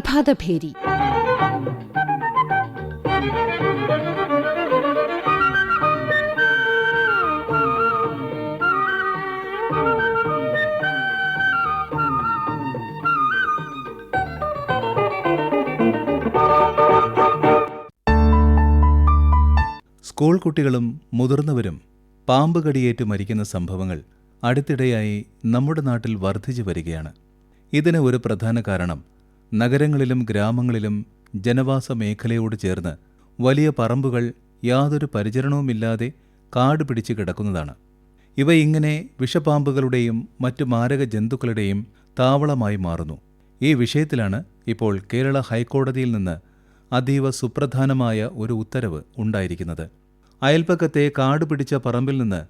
പ്രഭാതഭേരി. School കുട്ടികളും മുതിർന്നവരും പാമ്പ് കടിയേറ്റ് മരിക്കുന്ന സംഭവങ്ങൾ അടുത്തിടെയായി നമ്മുടെ നാട്ടിൽ വർദ്ധിച്ചു വരികയാണ്. ഇതിന് ഒരു പ്രധാന കാരണം നഗരങ്ങളിലും ഗ്രാമങ്ങളിലും ജനവാസ മേഖലയോട് ചേർന്ന് വലിയ പറമ്പുകൾ യാതൊരു പരിചരണവുമില്ലാതെ കാട് പിടിച്ച് കിടക്കുന്നതാണ്. ഇവ ഇങ്ങനെ വിഷപ്പാമ്പുകളുടെയും മറ്റു മാരക ജന്തുക്കളുടെയും താവളമായി മാറുന്നു. ഈ വിഷയത്തിലാണ് ഇപ്പോൾ കേരള ഹൈക്കോടതിയിൽ നിന്ന് അതീവ സുപ്രധാനമായ ഒരു ഉത്തരവ് ഉണ്ടായിരിക്കുന്നത്. അയൽപ്പക്കത്തെ കാട് പിടിച്ച പറമ്പിൽ നിന്ന്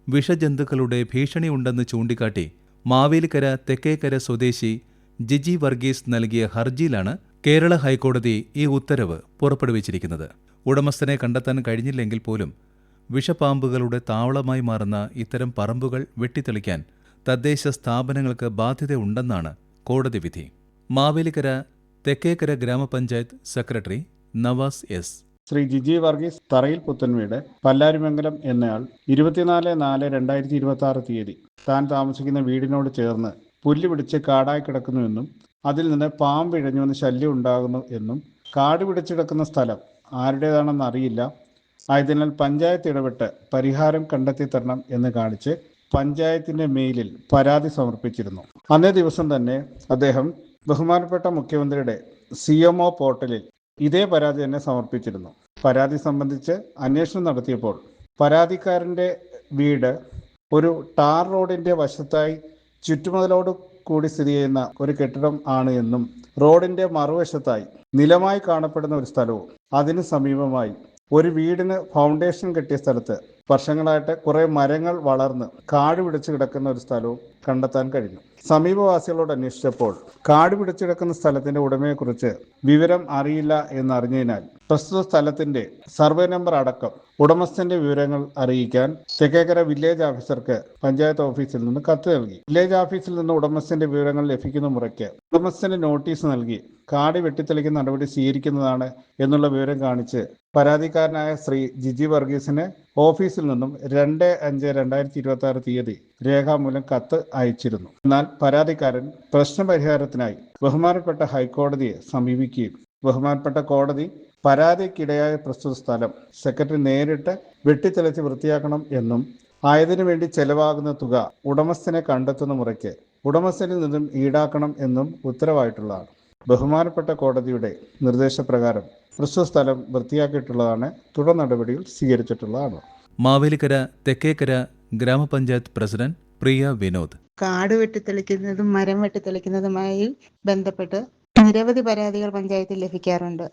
വിഷജന്തുക്കളുടെ ഭീഷണിയുണ്ടെന്ന് ചൂണ്ടിക്കാട്ടി മാവേലിക്കര തെക്കേക്കര സ്വദേശി ജിജി വർഗീസ് നൽകിയ ഹർജിയിലാണ് കേരള ഹൈക്കോടതി ഈ ഉത്തരവ് പുറപ്പെടുവിച്ചിരിക്കുന്നത്. ഉടമസ്ഥനെ കണ്ടെത്താൻ കഴിഞ്ഞില്ലെങ്കിൽ പോലും വിഷപ്പാമ്പുകളുടെ താവളമായി മാറുന്ന ഇത്തരം പറമ്പുകൾ വെട്ടിത്തെളിക്കാൻ തദ്ദേശ സ്ഥാപനങ്ങൾക്ക് ബാധ്യതയുണ്ടെന്നാണ് കോടതി വിധി. മാവേലിക്കര തെക്കേക്കര ഗ്രാമപഞ്ചായത്ത് സെക്രട്ടറി നവാസ് എസ്. ശ്രീ ജിജി വർഗീസ് തറയിൽ പുത്തൻവീട് പല്ലാരിമംഗലം എന്നയാൾ 24/4/2026 തീയതി താൻ താമസിക്കുന്ന വീടിനോട് ചേർന്ന് പുല്ല് പിടിച്ച് കാടായി കിടക്കുന്നുവെന്നും അതിൽ നിന്ന് പാമ്പ് ഇഴഞ്ഞുവെന്ന് ശല്യം ഉണ്ടാകുന്നു എന്നും കാട് പിടിച്ചു കിടക്കുന്ന സ്ഥലം ആരുടേതാണെന്ന് അറിയില്ല, ആയതിനാൽ പഞ്ചായത്ത് ഇടപെട്ട് പരിഹാരം കണ്ടെത്തി തരണം എന്ന് കാണിച്ച് പഞ്ചായത്തിൻ്റെ മെയിലിൽ പരാതി സമർപ്പിച്ചിരുന്നു. അന്നേ ദിവസം തന്നെ അദ്ദേഹം ബഹുമാനപ്പെട്ട മുഖ്യമന്ത്രിയുടെ CMO പോർട്ടലിൽ ഇതേ പരാതി തന്നെ സമർപ്പിച്ചിരുന്നു. പരാതി സംബന്ധിച്ച് അന്വേഷണം നടത്തിയപ്പോൾ പരാതിക്കാരൻ്റെ വീട് ഒരു ടാർ റോഡിൻ്റെ വശത്തായി ചുറ്റുമതിലോട് കൂടി സ്ഥിതി ചെയ്യുന്ന ഒരു കെട്ടിടം ആണ് എന്നും റോഡിൻ്റെ മറുവശത്തായി നിലമായി കാണപ്പെടുന്ന ഒരു സ്ഥലവും അതിന് സമീപമായി ഒരു വീടിന് ഫൗണ്ടേഷൻ കെട്ടിയ സ്ഥലത്ത് വർഷങ്ങളായിട്ട് കുറേ മരങ്ങൾ വളർന്ന് കാട് പിടിച്ച് കിടക്കുന്ന ഒരു സ്ഥലവും കണ്ടെത്താൻ കഴിഞ്ഞു. സമീപവാസികളോട് അന്വേഷിച്ചപ്പോൾ കാട് പിടിച്ചു കിടക്കുന്ന സ്ഥലത്തിന്റെ ഉടമയെക്കുറിച്ച് വിവരം അറിയില്ല എന്നറിഞ്ഞതിനാൽ പ്രസ്തുത സ്ഥലത്തിന്റെ സർവേ നമ്പർ അടക്കം ഉടമസ്ഥന്റെ വിവരങ്ങൾ അറിയിക്കാൻ തെക്കേക്കര വില്ലേജ് ഓഫീസർക്ക് പഞ്ചായത്ത് ഓഫീസിൽ നിന്ന് കത്ത് നൽകി. വില്ലേജ് ഓഫീസിൽ നിന്ന് ഉടമസ്ഥന്റെ വിവരങ്ങൾ ലഭിക്കുന്ന മുറയ്ക്ക് ഉടമസ്ഥന് നോട്ടീസ് നൽകി കാട് വെട്ടിത്തെളിക്കുന്ന നടപടി സ്വീകരിക്കുന്നതാണ് എന്നുള്ള വിവരം കാണിച്ച് പരാതിക്കാരനായ ശ്രീ ജിജി വർഗീസിന് ഓഫീസിൽ നിന്നും 2/5/2026 തീയതി രേഖാമൂലം കത്ത് അയച്ചിരുന്നു. എന്നാൽ പരാതിക്കാരൻ പ്രശ്നപരിഹാരത്തിനായി ബഹുമാനപ്പെട്ട ഹൈക്കോടതിയെ സമീപിക്കുകയും ബഹുമാനപ്പെട്ട കോടതി പരാതിക്കിടയായ പ്രസ്തുത സ്ഥലം സെക്രട്ടറി നേരിട്ട് വെട്ടിത്തെളിച്ച് വൃത്തിയാക്കണം എന്നും ആയതിനു വേണ്ടി ചെലവാകുന്ന തുക ഉടമസ്ഥനെ കണ്ടെത്തുന്ന മുറയ്ക്ക് ഉടമസ്ഥനിൽ നിന്നും ഈടാക്കണം എന്നും ഉത്തരവായിട്ടുള്ളതാണ്. ബഹുമാനപ്പെട്ട കോടതിയുടെ നിർദ്ദേശപ്രകാരം പ്രസ്തുത സ്ഥലം വൃത്തിയാക്കിയിട്ടുള്ളതാണ്, തുടർ നടപടികൾ സ്വീകരിച്ചിട്ടുള്ളതാണ്. മാവേലിക്കര തെക്കേക്കര ഗ്രാമപഞ്ചായത്ത് പ്രസിഡന്റ് പ്രിയ വിനോദ്. കാട് വെട്ടിത്തെളിക്കുന്നതും മരം വെട്ടിത്തെളിക്കുന്നതുമായി ബന്ധപ്പെട്ട് നിരവധി പരാതികൾ പഞ്ചായത്തിൽ ലഭിക്കാറുണ്ട്.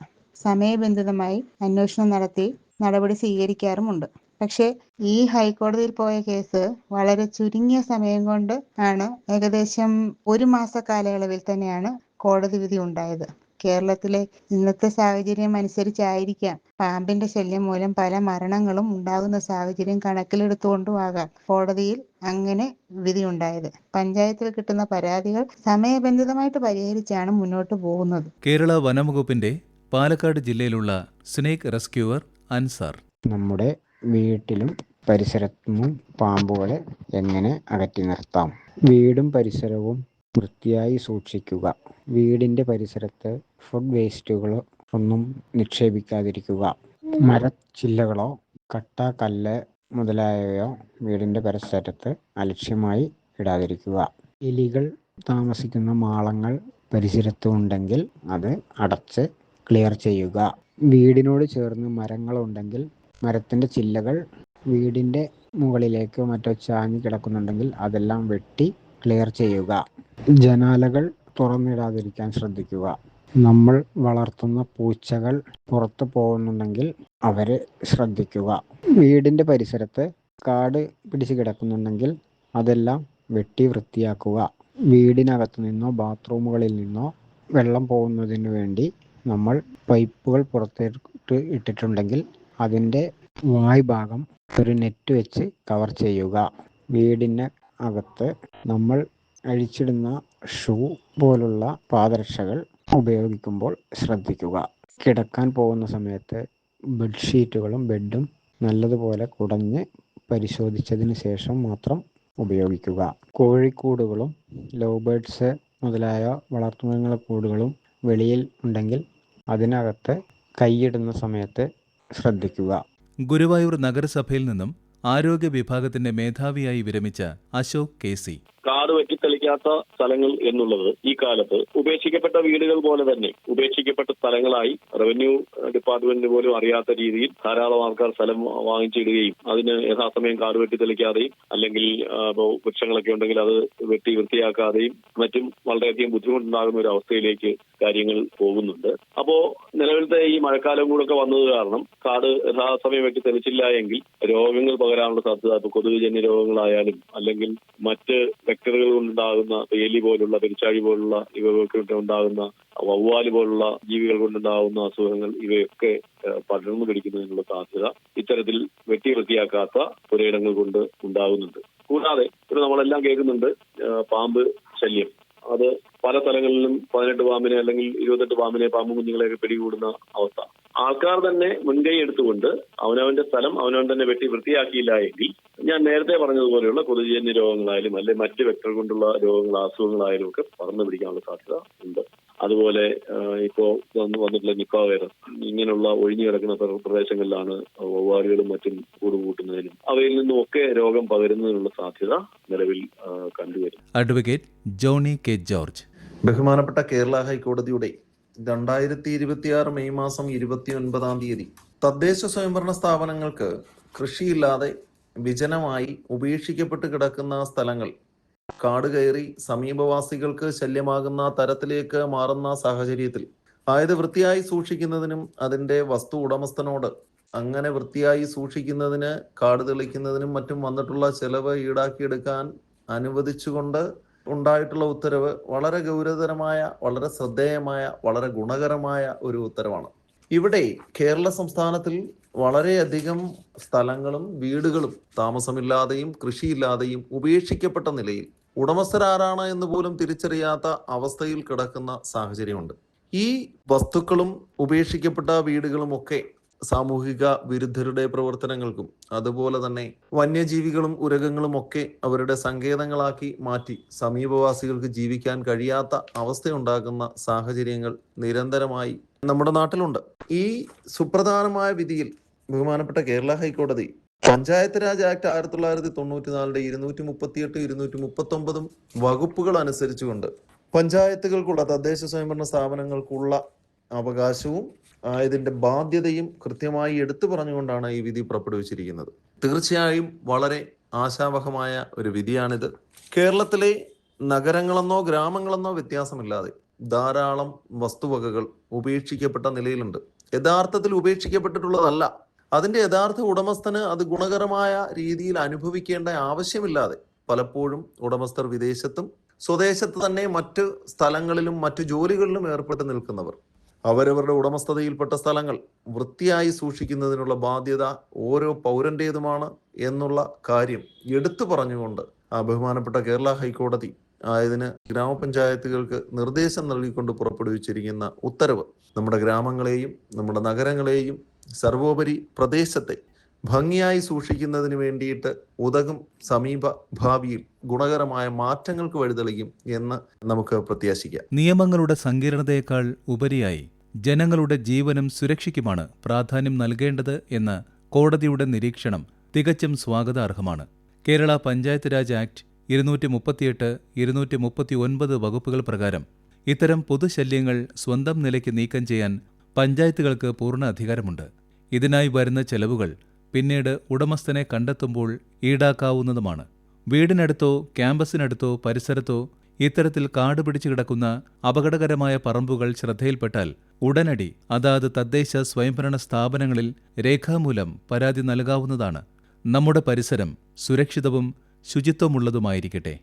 സമയബന്ധിതമായി അന്വേഷണം നടത്തി നടപടി സ്വീകരിക്കാറുമുണ്ട്. പക്ഷേ ഈ ഹൈക്കോടതിയിൽ പോയ കേസ് വളരെ ചുരുങ്ങിയ സമയം കൊണ്ട് ആണ്, ഏകദേശം 1 മാസ കാലയളവിൽ തന്നെയാണ് കോടതി വിധി ഉണ്ടായത്. കേരളത്തിലെ ഇന്നത്തെ സാഹചര്യം അനുസരിച്ചായിരിക്കാം പാമ്പിന്റെ ശല്യം മൂലം പല മരണങ്ങളും ഉണ്ടാകുന്ന സാഹചര്യം കണക്കിലെടുത്തുകൊണ്ടുമാകാം കോടതിയിൽ അങ്ങനെ വിധി ഉണ്ടായത്. പഞ്ചായത്തിൽ കിട്ടുന്ന പരാതികൾ സമയബന്ധിതമായിട്ട് പരിഹരിച്ചാണ് മുന്നോട്ട് പോകുന്നത്. കേരള വനംവകുപ്പിന്റെ പാലക്കാട് ജില്ലയിലുള്ള സ്നേക് റെസ്ക്യൂവർ അൻസാർ. നമ്മുടെ വീട്ടിലും പരിസരത്തും പാമ്പുകളെ എങ്ങനെ അകറ്റി നിർത്താം? വീടും പരിസരവും വൃത്തിയായി സൂക്ഷിക്കുക. വീടിൻ്റെ പരിസരത്ത് ഫുഡ് വേസ്റ്റുകളോ ഒന്നും നിക്ഷേപിക്കാതിരിക്കുക. മരച്ചില്ലകളോ കട്ട, കല്ല് മുതലായവയോ വീടിൻ്റെ പരിസരത്ത് അലക്ഷ്യമായി ഇടാതിരിക്കുക. എലികൾ താമസിക്കുന്ന മാളങ്ങൾ പരിസരത്ത് ഉണ്ടെങ്കിൽ അത് അടച്ച് ക്ലിയർ ചെയ്യുക. വീടിനോട് ചേർന്ന് മരങ്ങളുണ്ടെങ്കിൽ മരത്തിൻ്റെ ചില്ലകൾ വീടിൻ്റെ മുകളിലേക്കോ മറ്റോ ചാഞ്ഞ് കിടക്കുന്നുണ്ടെങ്കിൽ അതെല്ലാം വെട്ടി ക്ലിയർ ചെയ്യുക. ജനാലകൾ തുറന്നിടാതിരിക്കാൻ ശ്രദ്ധിക്കുക. നമ്മൾ വളർത്തുന്ന പൂച്ചകൾ പുറത്തു പോകുന്നുണ്ടെങ്കിൽ അവരെ ശ്രദ്ധിക്കുക. വീടിൻ്റെ പരിസരത്ത് കാട് പിടിച്ച് കിടക്കുന്നുണ്ടെങ്കിൽ അതെല്ലാം വെട്ടി വൃത്തിയാക്കുക. വീടിനകത്തു നിന്നോ ബാത്റൂമുകളിൽ നിന്നോ വെള്ളം പോകുന്നതിന് വേണ്ടി നമ്മൾ പൈപ്പുകൾ പുറത്തേക്ക് ഇട്ടിട്ടുണ്ടെങ്കിൽ അതിൻ്റെ വായ്ഭാഗം ഒരു നെറ്റ് വെച്ച് കവർ ചെയ്യുക. വീടിന് അകത്ത് നമ്മൾ അഴിച്ചിടുന്ന ഷൂ പോലുള്ള പാദരക്ഷകൾ ഉപയോഗിക്കുമ്പോൾ ശ്രദ്ധിക്കുക. കിടക്കാൻ പോകുന്ന സമയത്ത് ബെഡ്ഷീറ്റുകളും ബെഡും നല്ലതുപോലെ കുടഞ്ഞ് പരിശോധിച്ചതിന് ശേഷം മാത്രം ഉപയോഗിക്കുക. കോഴിക്കൂടുകളും ലവ് ബേർഡ്സ് മുതലായ വളർത്തുമൃഗങ്ങളുടെ കൂടുകളും വെളിയിൽ ഉണ്ടെങ്കിൽ അതിനകത്ത് കൈയിടുന്ന സമയത്ത് ശ്രദ്ധിക്കുക. ഗുരുവായൂർ നഗരസഭയിൽ നിന്നും ആരോഗ്യ വിഭാഗത്തിന്റെ മേധാവിയായി വിരമിച്ച അശോക് KC. കാട് വെട്ടിത്തെളിക്കാത്ത സ്ഥലങ്ങൾ എന്നുള്ളത് ഈ കാലത്ത് ഉപേക്ഷിക്കപ്പെട്ട വീടുകൾ പോലെ തന്നെ ഉപേക്ഷിക്കപ്പെട്ട സ്ഥലങ്ങളായി റവന്യൂ ഡിപ്പാർട്ട്മെന്റിന് പോലും അറിയാത്ത രീതിയിൽ ധാരാളം ആൾക്കാർ സ്ഥലം വാങ്ങിച്ചിടുകയും അതിന് യഥാസമയം കാട് വെട്ടിത്തെളിക്കാതെയും അല്ലെങ്കിൽ വൃക്ഷങ്ങളൊക്കെ ഉണ്ടെങ്കിൽ അത് വെട്ടി വൃത്തിയാക്കാതെയും മറ്റും വളരെയധികം ബുദ്ധിമുട്ടുണ്ടാകുന്ന ഒരു അവസ്ഥയിലേക്ക് കാര്യങ്ങൾ പോകുന്നുണ്ട്. അപ്പോ നിലവിലത്തെ ഈ മഴക്കാലം കൂടെ വന്നത് കാരണം കാട് യഥാസമയം വെട്ടി തെളിച്ചില്ല എങ്കിൽ രോഗങ്ങൾ പകരാനുള്ള സാധ്യത, ഇപ്പൊ കൊതുകുജന്യ രോഗങ്ങളായാലും അല്ലെങ്കിൽ മറ്റ് വെക്ടറുകൾ കൊണ്ടുണ്ടാകുന്ന എലി പോലുള്ള പെരിച്ചാഴി പോലുള്ള ഇവയൊക്കെ ഉണ്ടാകുന്ന വവ്വാല് പോലുള്ള ജീവികൾ കൊണ്ടുണ്ടാകുന്ന അസുഖങ്ങൾ ഇവയൊക്കെ പടർന്നു പിടിക്കുന്നതിനുള്ള സാധ്യത ഇത്തരത്തിൽ വെട്ടി വൃത്തിയാക്കാത്ത പുരയിടങ്ങൾ കൊണ്ട് ഉണ്ടാകുന്നുണ്ട്. കൂടാതെ ഇപ്പോൾ നമ്മളെല്ലാം കേൾക്കുന്നുണ്ട് പാമ്പ് ശല്യം. അത് പല സ്ഥലങ്ങളിലും 18 പാമ്പിനെ അല്ലെങ്കിൽ 28 പാമ്പിനെ, പാമ്പ് കുഞ്ഞുങ്ങളെയൊക്കെ പിടികൂടുന്ന അവസ്ഥ. ആൾക്കാർ തന്നെ മുൻകൈ എടുത്തുകൊണ്ട് അവനവന്റെ സ്ഥലം അവനവൻ തന്നെ വെട്ടി വൃത്തിയാക്കിയില്ല എങ്കിൽ ഞാൻ നേരത്തെ പറഞ്ഞതുപോലെയുള്ള കൊതുകുജന്യ രോഗങ്ങളായാലും അല്ലെങ്കിൽ മറ്റ് വെക്ടർ കൊണ്ടുള്ള രോഗങ്ങൾ, അസുഖങ്ങളായാലും ഒക്കെ പടർന്നു പിടിക്കാനുള്ള സാധ്യത ഉണ്ട്. അതുപോലെ ഇപ്പോ വന്നിട്ടുള്ള നിപ്പ വൈറസ് ഇങ്ങനെയുള്ള ഒഴിഞ്ഞു കിടക്കുന്ന പ്രദേശങ്ങളിലാണ് വവ്വാലുകളും മറ്റും കൂടുകൂട്ടുന്നതിനും അവയിൽ നിന്നും ഒക്കെ രോഗം പകരുന്നതിനുള്ള സാധ്യത നിലവിൽ കണ്ടുവരും. Advocate Johny K. ജോർജ്. ബഹുമാനപ്പെട്ട കേരള ഹൈക്കോടതിയുടെ 2026 മെയ് മാസം 29 തദ്ദേശ സ്വയംഭരണ സ്ഥാപനങ്ങൾക്ക് കൃഷിയില്ലാതെ വിജനമായി ഉപേക്ഷിക്കപ്പെട്ട് കിടക്കുന്ന സ്ഥലങ്ങൾ കാട് കയറി സമീപവാസികൾക്ക് ശല്യമാകുന്ന തരത്തിലേക്ക് മാറുന്ന സാഹചര്യത്തിൽ ആയത് വൃത്തിയായി സൂക്ഷിക്കുന്നതിനും അതിൻ്റെ വസ്തു ഉടമസ്ഥനോട് അങ്ങനെ വൃത്തിയായി സൂക്ഷിക്കുന്നതിന് കാട് തെളിക്കുന്നതിനും മറ്റും വന്നിട്ടുള്ള ചെലവ് ഈടാക്കിയെടുക്കാൻ അനുവദിച്ചുകൊണ്ട് ഉണ്ടായിട്ടുള്ള ഉത്തരവ് വളരെ ഗൗരവതരമായ, വളരെ ശ്രദ്ധേയമായ, വളരെ ഗുണകരമായ ഒരു ഉത്തരവാണ്. ഇവിടെ കേരള സംസ്ഥാനത്തിൽ വളരെയധികം സ്ഥലങ്ങളും വീടുകളും താമസമില്ലാതെയും കൃഷിയില്ലാതെയും ഉപേക്ഷിക്കപ്പെട്ട നിലയിൽ ഉടമസ്ഥരാരാണ് എന്ന് പോലും തിരിച്ചറിയാത്ത അവസ്ഥയിൽ കിടക്കുന്ന സാഹചര്യമുണ്ട്. ഈ വസ്തുക്കളും ഉപേക്ഷിക്കപ്പെട്ട വീടുകളും ഒക്കെ സാമൂഹിക വിരുദ്ധരുടെ പ്രവർത്തനങ്ങൾക്കും അതുപോലെ തന്നെ വന്യജീവികളും ഉരകങ്ങളും ഒക്കെ അവരുടെ സങ്കേതങ്ങളാക്കി മാറ്റി സമീപവാസികൾക്ക് ജീവിക്കാൻ കഴിയാത്ത അവസ്ഥയുണ്ടാക്കുന്ന സാഹചര്യങ്ങൾ നിരന്തരമായി നമ്മുടെ നാട്ടിലുണ്ട്. ഈ സുപ്രധാനമായ വിധിയിൽ ബഹുമാനപ്പെട്ട കേരള ഹൈക്കോടതി പഞ്ചായത്ത് രാജ് ആക്ട് 1994 238, 239 വകുപ്പുകൾ അനുസരിച്ചുകൊണ്ട് പഞ്ചായത്തുകൾക്കുള്ള തദ്ദേശ സ്വയംഭരണ സ്ഥാപനങ്ങൾക്കുള്ള അവകാശവും ഇതിന്റെ ബാധ്യതയും കൃത്യമായി എടുത്തു പറഞ്ഞുകൊണ്ടാണ് ഈ വിധി പുറപ്പെടുവിച്ചിരിക്കുന്നത്. തീർച്ചയായും വളരെ ആശാവഹമായ ഒരു വിധിയാണിത്. കേരളത്തിലെ നഗരങ്ങളെന്നോ ഗ്രാമങ്ങളെന്നോ വ്യത്യാസമില്ലാതെ ധാരാളം വസ്തുവകകൾ ഉപേക്ഷിക്കപ്പെട്ട നിലയിലുണ്ട്. യഥാർത്ഥത്തിൽ ഉപേക്ഷിക്കപ്പെട്ടിട്ടുള്ളതല്ല. അതിന്റെ യഥാർത്ഥ ഉടമസ്ഥന് അത് ഗുണകരമായ രീതിയിൽ അനുഭവിക്കേണ്ട ആവശ്യമില്ലാതെ പലപ്പോഴും ഉടമസ്ഥർ വിദേശത്തും സ്വദേശത്ത് തന്നെ മറ്റ് സ്ഥലങ്ങളിലും മറ്റു ജോലികളിലും ഏർപ്പെട്ട് നിൽക്കുന്നവർ അവരവരുടെ ഉടമസ്ഥതയിൽപ്പെട്ട സ്ഥലങ്ങൾ വൃത്തിയായി സൂക്ഷിക്കുന്നതിനുള്ള ബാധ്യത ഓരോ പൗരന്റേതുമാണ് എന്നുള്ള കാര്യം എടുത്തു പറഞ്ഞുകൊണ്ട് ബഹുമാനപ്പെട്ട കേരള ഹൈക്കോടതി ഇതിന് ഗ്രാമപഞ്ചായത്തുകൾക്ക് നിർദ്ദേശം നൽകിക്കൊണ്ട് പുറപ്പെടുവിച്ചിരിക്കുന്ന ഉത്തരവ് നമ്മുടെ ഗ്രാമങ്ങളെയും നമ്മുടെ നഗരങ്ങളെയും സർവോപരി പ്രദേശത്തെ ഭംഗിയായി സൂക്ഷിക്കുന്നതിന് വേണ്ടിയിട്ട് ഉതകും സമീപ ഭാവിയിൽ ഗുണകരമായ മാറ്റങ്ങൾക്ക് വഴിതെളിക്കും എന്ന് നമുക്ക് പ്രത്യാശിക്കാം. നിയമങ്ങളുടെ സങ്കീർണതയേക്കാൾ ഉപരിയായി ജനങ്ങളുടെ ജീവനും സുരക്ഷയ്ക്കുമാണ് പ്രാധാന്യം നൽകേണ്ടത് എന്ന കോടതിയുടെ നിരീക്ഷണം തികച്ചും സ്വാഗതാർഹമാണ്. കേരള പഞ്ചായത്ത് രാജ് ആക്ട് 238, 239 വകുപ്പുകൾ പ്രകാരം ഇത്തരം പൊതുശല്യങ്ങൾ സ്വന്തം നിലയ്ക്ക് നീക്കം ചെയ്യാൻ പഞ്ചായത്തുകൾക്ക് പൂർണ്ണ അധികാരമുണ്ട്. ഇതിനായി വരുന്ന ചെലവുകൾ പിന്നീട് ഉടമസ്ഥനെ കണ്ടെത്തുമ്പോൾ ഈടാക്കാവുന്നതുമാണ്. വീടിനടുത്തോ ക്യാമ്പസിനടുത്തോ പരിസരത്തോ ഇത്തരത്തിൽ കാട് പിടിച്ചു കിടക്കുന്ന അപകടകരമായ പറമ്പുകൾ ശ്രദ്ധയിൽപ്പെട്ടാൽ ഉടനടി അതാത് തദ്ദേശ സ്വയംഭരണ സ്ഥാപനങ്ങളിൽ രേഖാമൂലം പരാതി നൽകാവുന്നതാണ്. നമ്മുടെ പരിസരം സുരക്ഷിതവും ശുചിത്വമുള്ളതുമായിരിക്കട്ടെ.